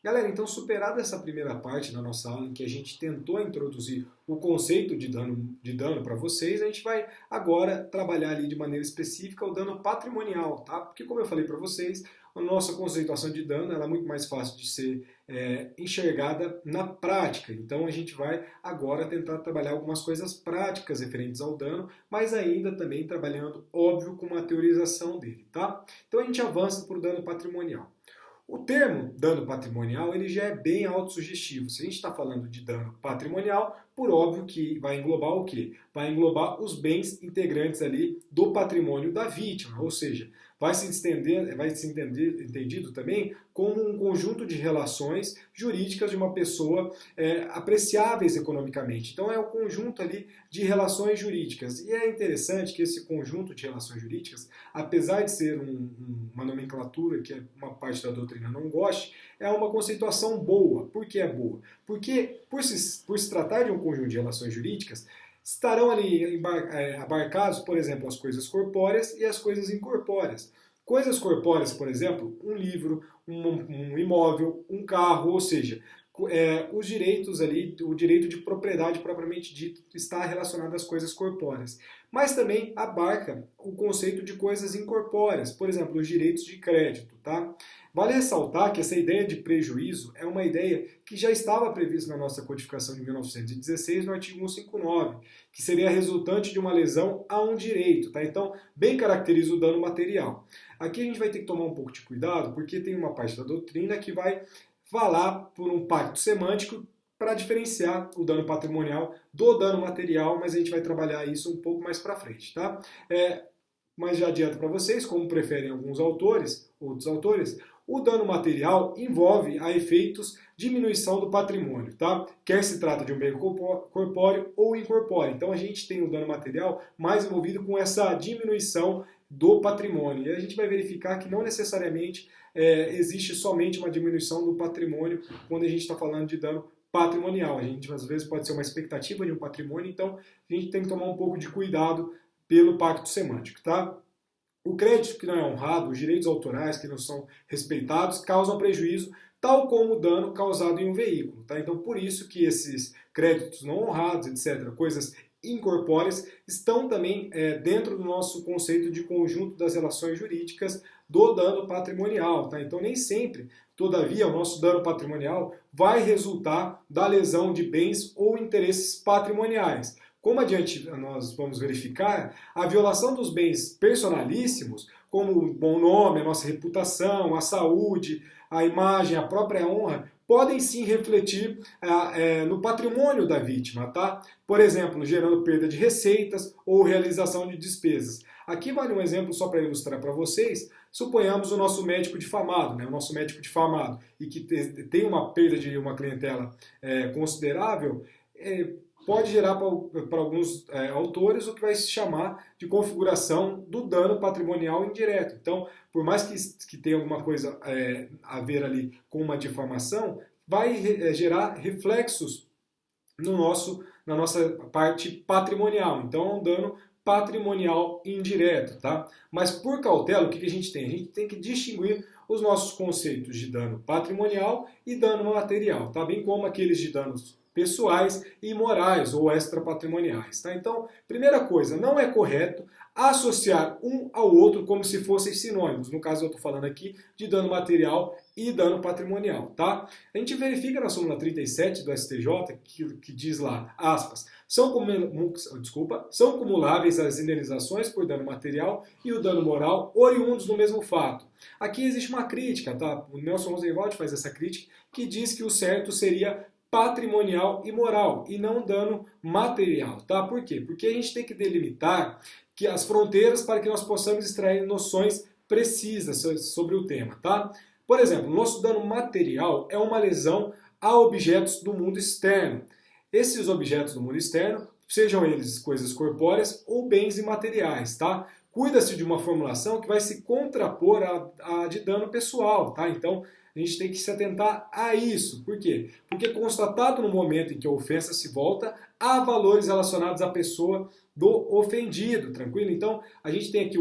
Galera, então superada essa primeira parte da nossa aula em que a gente tentou introduzir o conceito de dano para vocês, a gente vai agora trabalhar ali de maneira específica o dano patrimonial, tá? Porque como eu falei para vocês, a nossa conceituação de dano ela é muito mais fácil de ser enxergada na prática. Então a gente vai agora tentar trabalhar algumas coisas práticas referentes ao dano, mas ainda também trabalhando, óbvio, com uma teorização dele, tá? Então a gente avança para o dano patrimonial. O termo dano patrimonial ele já é bem autossugestivo. Se a gente está falando de dano patrimonial, por óbvio que vai englobar o quê? Vai englobar os bens integrantes ali do patrimônio da vítima, ou seja, vai se entender entendido também como um conjunto de relações jurídicas de uma pessoa apreciáveis economicamente. Então é o conjunto ali de relações jurídicas. E é interessante que esse conjunto de relações jurídicas, apesar de ser uma nomenclatura que uma parte da doutrina não goste, é uma conceituação boa. Por que é boa? Porque por se tratar de um conjunto de relações jurídicas, estarão ali abarcados, por exemplo, as coisas corpóreas e as coisas incorpóreas. Coisas corpóreas, por exemplo, um livro, um imóvel, um carro, ou seja, os direitos ali, o direito de propriedade propriamente dito está relacionado às coisas corpóreas. Mas também abarca o conceito de coisas incorpóreas, por exemplo, os direitos de crédito, tá? Vale ressaltar que essa ideia de prejuízo é uma ideia que já estava prevista na nossa codificação de 1916, no artigo 159, que seria resultante de uma lesão a um direito, tá? Então, bem caracteriza o dano material. Aqui a gente vai ter que tomar um pouco de cuidado, porque tem uma parte da doutrina que vai falar por um pacto semântico para diferenciar o dano patrimonial do dano material, mas a gente vai trabalhar isso um pouco mais para frente, tá? Mas já adianto para vocês, como preferem alguns autores, outros autores, o dano material envolve a efeitos diminuição do patrimônio, tá? Quer se trata de um bem corpóreo ou incorpóreo. Então a gente tem o dano material mais envolvido com essa diminuição do patrimônio. E a gente vai verificar que não necessariamente existe somente uma diminuição do patrimônio quando a gente está falando de dano patrimonial. A gente às vezes pode ser uma expectativa de um patrimônio, então a gente tem que tomar um pouco de cuidado pelo pacto semântico, tá? O crédito que não é honrado, os direitos autorais que não são respeitados, causam prejuízo, tal como o dano causado em um veículo. Tá? Então, por isso que esses créditos não honrados, etc., coisas incorpóreas, estão também dentro do nosso conceito de conjunto das relações jurídicas do dano patrimonial. Tá? Então, nem sempre, todavia, o nosso dano patrimonial vai resultar da lesão de bens ou interesses patrimoniais. Como adiante nós vamos verificar, a violação dos bens personalíssimos, como o bom nome, a nossa reputação, a saúde, a imagem, a própria honra, podem sim refletir no patrimônio da vítima, tá? Por exemplo, gerando perda de receitas ou realização de despesas. Aqui vale um exemplo só para ilustrar para vocês. Suponhamos o nosso médico difamado, né? O nosso médico difamado e que tem uma perda de uma clientela considerável, pode gerar para alguns autores o que vai se chamar de configuração do dano patrimonial indireto. Então, por mais que tenha alguma coisa a ver ali com uma difamação, vai gerar reflexos na nossa parte patrimonial. Então, é um dano patrimonial indireto, tá? Mas por cautela, o que a gente tem? A gente tem que distinguir os nossos conceitos de dano patrimonial e dano material, tá? Bem como aqueles de danos pessoais e morais ou extrapatrimoniais. Tá? Então, primeira coisa, não é correto associar um ao outro como se fossem sinônimos. No caso, eu estou falando aqui de dano material e dano patrimonial. Tá? A gente verifica na súmula 37 do STJ que diz lá, aspas, são cumuláveis as indenizações por dano material e o dano moral oriundos do mesmo fato. Aqui existe uma crítica, tá? O Nelson Rosenwald faz essa crítica que diz que o certo seria patrimonial e moral, e não dano material, tá? Por quê? Porque a gente tem que delimitar que as fronteiras para que nós possamos extrair noções precisas sobre o tema, tá? Por exemplo, nosso dano material é uma lesão a objetos do mundo externo. Esses objetos do mundo externo, sejam eles coisas corpóreas ou bens imateriais, tá? Cuida-se de uma formulação que vai se contrapor à de dano pessoal, tá? Então, a gente tem que se atentar a isso. Por quê? Porque constatado no momento em que a ofensa se volta, há valores relacionados à pessoa do ofendido, tranquilo? Então, a gente tem aqui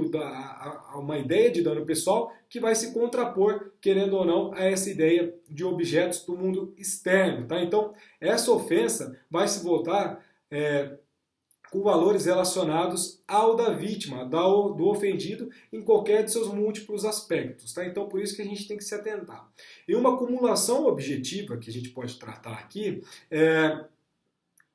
uma ideia de dano pessoal que vai se contrapor, querendo ou não, a essa ideia de objetos do mundo externo, tá? Então, essa ofensa vai se voltar com valores relacionados ao da vítima, do ofendido, em qualquer de seus múltiplos aspectos, tá? Então, por isso que a gente tem que se atentar. E uma acumulação objetiva que a gente pode tratar aqui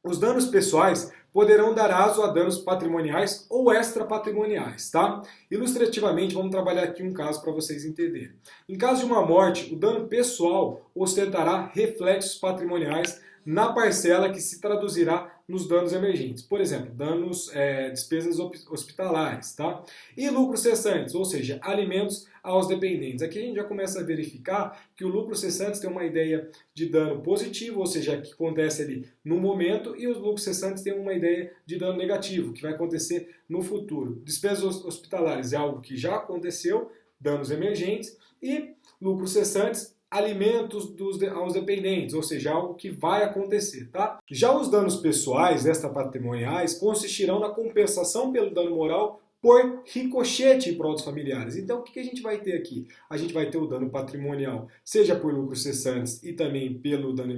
os danos pessoais poderão dar aso a danos patrimoniais ou extrapatrimoniais, tá? Ilustrativamente, vamos trabalhar aqui um caso para vocês entenderem. Em caso de uma morte, o dano pessoal ostentará reflexos patrimoniais na parcela que se traduzirá nos danos emergentes. Por exemplo, despesas hospitalares, tá? E lucros cessantes, ou seja, alimentos aos dependentes. Aqui a gente já começa a verificar que o lucro cessantes tem uma ideia de dano positivo, ou seja, que acontece ali no momento, e os lucros cessantes têm uma ideia de dano negativo, que vai acontecer no futuro. Despesas hospitalares é algo que já aconteceu, danos emergentes, e lucros cessantes, alimentos aos dependentes, ou seja, algo que vai acontecer, tá? Já os danos pessoais extrapatrimoniais consistirão na compensação pelo dano moral por ricochete em prol dos familiares. Então, o que a gente vai ter aqui? A gente vai ter o dano patrimonial, seja por lucros cessantes e também pelo dano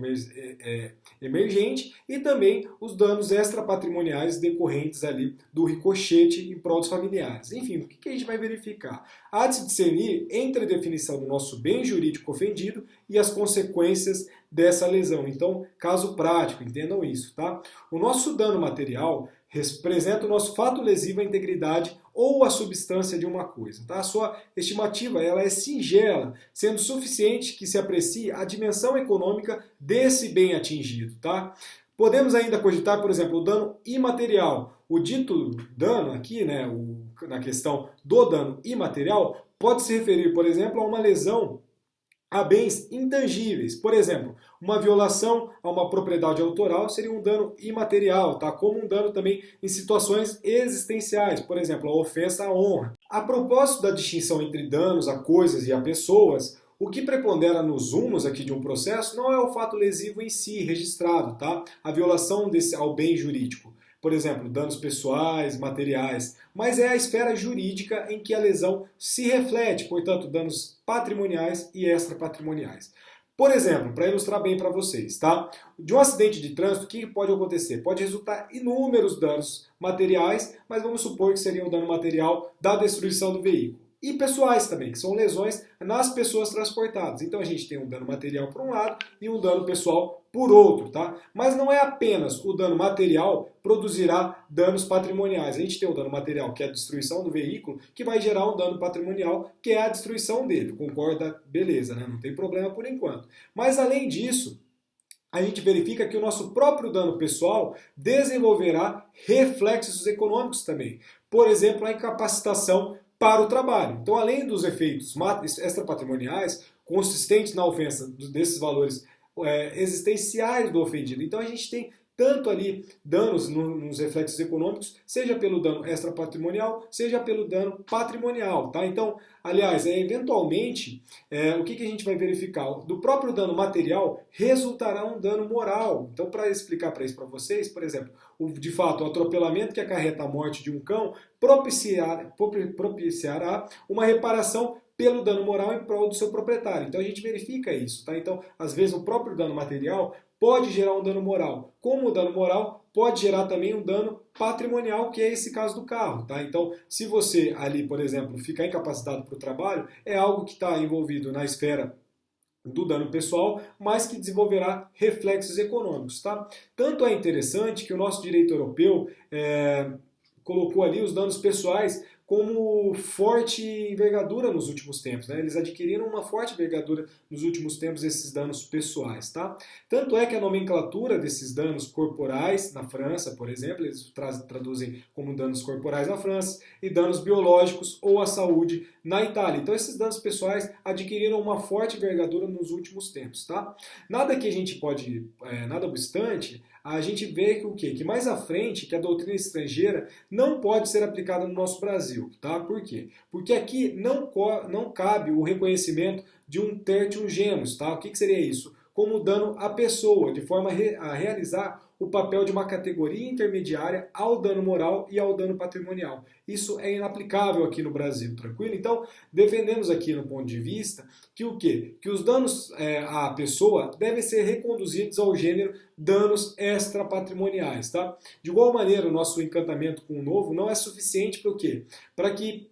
emergente, e também os danos extrapatrimoniais decorrentes ali do ricochete em prol dos familiares. Enfim, o que a gente vai verificar? Há de se discernir entre a definição do nosso bem jurídico ofendido e as consequências dessa lesão. Então, caso prático, entendam isso, tá? O nosso dano material representa o nosso fato lesivo à integridade ou à substância de uma coisa. Tá? A sua estimativa ela é singela, sendo suficiente que se aprecie a dimensão econômica desse bem atingido. Tá? Podemos ainda cogitar, por exemplo, o dano imaterial. O dito dano aqui, né, na questão do dano imaterial, pode se referir, por exemplo, a uma lesão a bens intangíveis. Por exemplo, uma violação a uma propriedade autoral seria um dano imaterial, tá? Como um dano também em situações existenciais, por exemplo, a ofensa à honra. A propósito da distinção entre danos a coisas e a pessoas, o que prepondera nos humos aqui de um processo não é o fato lesivo em si registrado, tá? A violação ao bem jurídico. Por exemplo, danos pessoais, materiais, mas é a esfera jurídica em que a lesão se reflete, portanto, danos patrimoniais e extrapatrimoniais. Por exemplo, para ilustrar bem para vocês, tá? De um acidente de trânsito, o que pode acontecer? Pode resultar inúmeros danos materiais, mas vamos supor que seria um dano material da destruição do veículo. E pessoais também, que são lesões nas pessoas transportadas. Então a gente tem um dano material por um lado e um dano pessoal por outro, tá? Mas não é apenas o dano material produzirá danos patrimoniais. A gente tem o dano material, que é a destruição do veículo, que vai gerar um dano patrimonial, que é a destruição dele. Concorda? Beleza, né? Não tem problema por enquanto. Mas além disso, a gente verifica que o nosso próprio dano pessoal desenvolverá reflexos econômicos também. Por exemplo, a incapacitação para o trabalho. Então, além dos efeitos extrapatrimoniais consistentes na ofensa desses valores existenciais do ofendido, então a gente tem tanto ali danos nos reflexos econômicos, seja pelo dano extrapatrimonial, seja pelo dano patrimonial, tá? Então, aliás, eventualmente, o que a gente vai verificar? Do próprio dano material resultará um dano moral. Então, para explicar isso para vocês, por exemplo, de fato, o atropelamento que acarreta a morte de um cão propiciará uma reparação pelo dano moral em prol do seu proprietário. Então a gente verifica isso, tá? Então, às vezes o próprio dano material pode gerar um dano moral. Como o dano moral pode gerar também um dano patrimonial, que é esse caso do carro, tá? Então, se você ali, por exemplo, ficar incapacitado para o trabalho, é algo que está envolvido na esfera do dano pessoal, mas que desenvolverá reflexos econômicos, tá? Tanto é interessante que o nosso direito europeu colocou ali os danos pessoais como forte envergadura nos últimos tempos, né? Eles adquiriram uma forte envergadura nos últimos tempos esses danos pessoais, tá? Tanto é que a nomenclatura desses danos corporais na França, por exemplo, eles traduzem como danos corporais na França e danos biológicos ou à saúde na Itália. Então esses danos pessoais adquiriram uma forte envergadura nos últimos tempos, tá? Nada que a gente pode, nada obstante, a gente vê que o quê? Que mais à frente, que a doutrina estrangeira não pode ser aplicada no nosso Brasil, tá? Por quê? Porque aqui não cabe o reconhecimento de um tertium genus, tá? O que seria isso? Como dano à pessoa, de forma a realizar o papel de uma categoria intermediária ao dano moral e ao dano patrimonial. Isso é inaplicável aqui no Brasil, tranquilo? Então, defendemos aqui no ponto de vista que o quê? Que os danos à pessoa devem ser reconduzidos ao gênero danos extrapatrimoniais, tá? De igual maneira, o nosso encantamento com o novo não é suficiente para o quê? Para que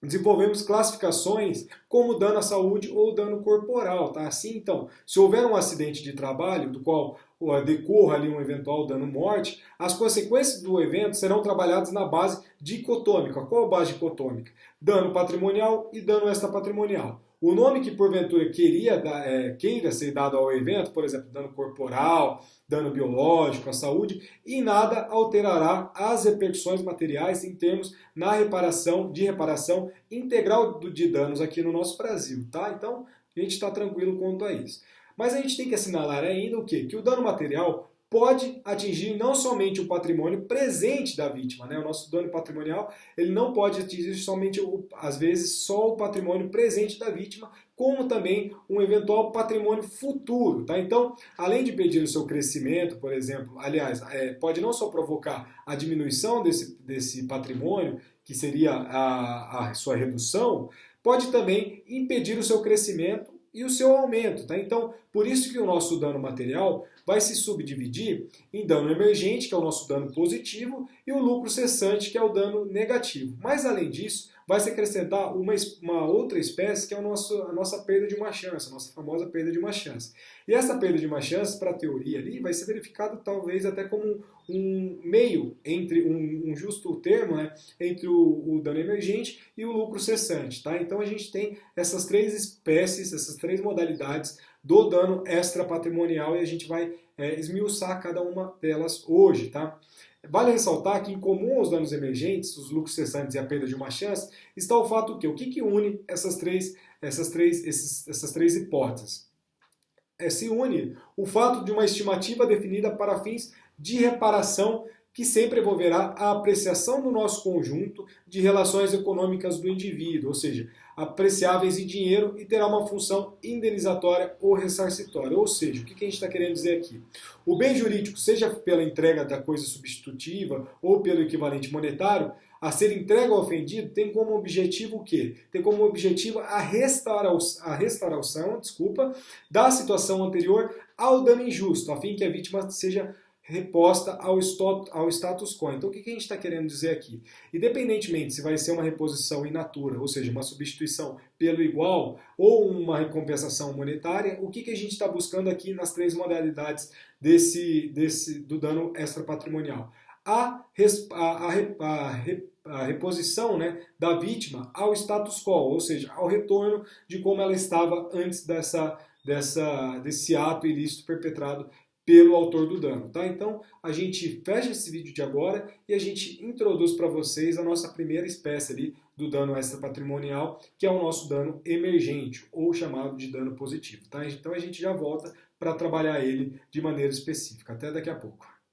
desenvolvemos classificações como dano à saúde ou dano corporal, tá? Assim, então, se houver um acidente de trabalho, do qual decorra ali um eventual dano-morte, as consequências do evento serão trabalhadas na base dicotômica. Qual a base dicotômica? Dano patrimonial e dano extrapatrimonial. O nome que porventura queira ser dado ao evento, por exemplo, dano corporal, dano biológico, à saúde, em nada alterará as repercussões materiais em termos de reparação integral de danos aqui no nosso Brasil, tá? Então, a gente está tranquilo quanto a isso. Mas a gente tem que assinalar ainda o quê? Que o dano material pode atingir não somente o patrimônio presente da vítima, né? O nosso dano patrimonial, ele não pode atingir somente, às vezes, só o patrimônio presente da vítima, como também um eventual patrimônio futuro, tá? Então, além de impedir o seu crescimento, por exemplo, aliás, pode não só provocar a diminuição desse patrimônio, que seria a sua redução, pode também impedir o seu crescimento e o seu aumento, tá? Então, por isso que o nosso dano material vai se subdividir em dano emergente, que é o nosso dano positivo, e o lucro cessante, que é o dano negativo. Mas, além disso, vai se acrescentar uma outra espécie, que é a nossa perda de uma chance, a nossa famosa perda de uma chance. E essa perda de uma chance, para a teoria ali, vai ser verificada talvez até como um meio, entre um justo termo, né, entre o dano emergente e o lucro cessante. Tá? Então a gente tem essas três espécies, essas três modalidades do dano extrapatrimonial e a gente vai esmiuçar cada uma delas hoje. Tá? Vale ressaltar que, em comum aos danos emergentes, os lucros cessantes e a perda de uma chance, está o fato que o que une essas três hipóteses? Se une o fato de uma estimativa definida para fins de reparação que sempre envolverá a apreciação do nosso conjunto de relações econômicas do indivíduo, ou seja, apreciáveis em dinheiro, e terá uma função indenizatória ou ressarcitória. Ou seja, o que a gente está querendo dizer aqui? O bem jurídico, seja pela entrega da coisa substitutiva ou pelo equivalente monetário, a ser entregue ao ofendido, tem como objetivo o quê? Tem como objetivo a restauração, da situação anterior ao dano injusto, a fim que a vítima seja reposta ao status quo. Então, o que a gente está querendo dizer aqui? Independentemente se vai ser uma reposição in natura, ou seja, uma substituição pelo igual, ou uma recompensação monetária, o que a gente está buscando aqui nas três modalidades do dano extrapatrimonial? A reposição, né, da vítima ao status quo, ou seja, ao retorno de como ela estava antes desse ato ilícito perpetrado pelo autor do dano, tá? Então, a gente fecha esse vídeo de agora e a gente introduz para vocês a nossa primeira espécie ali do dano extrapatrimonial, que é o nosso dano emergente, ou chamado de dano positivo, tá? Então, a gente já volta para trabalhar ele de maneira específica. Até daqui a pouco.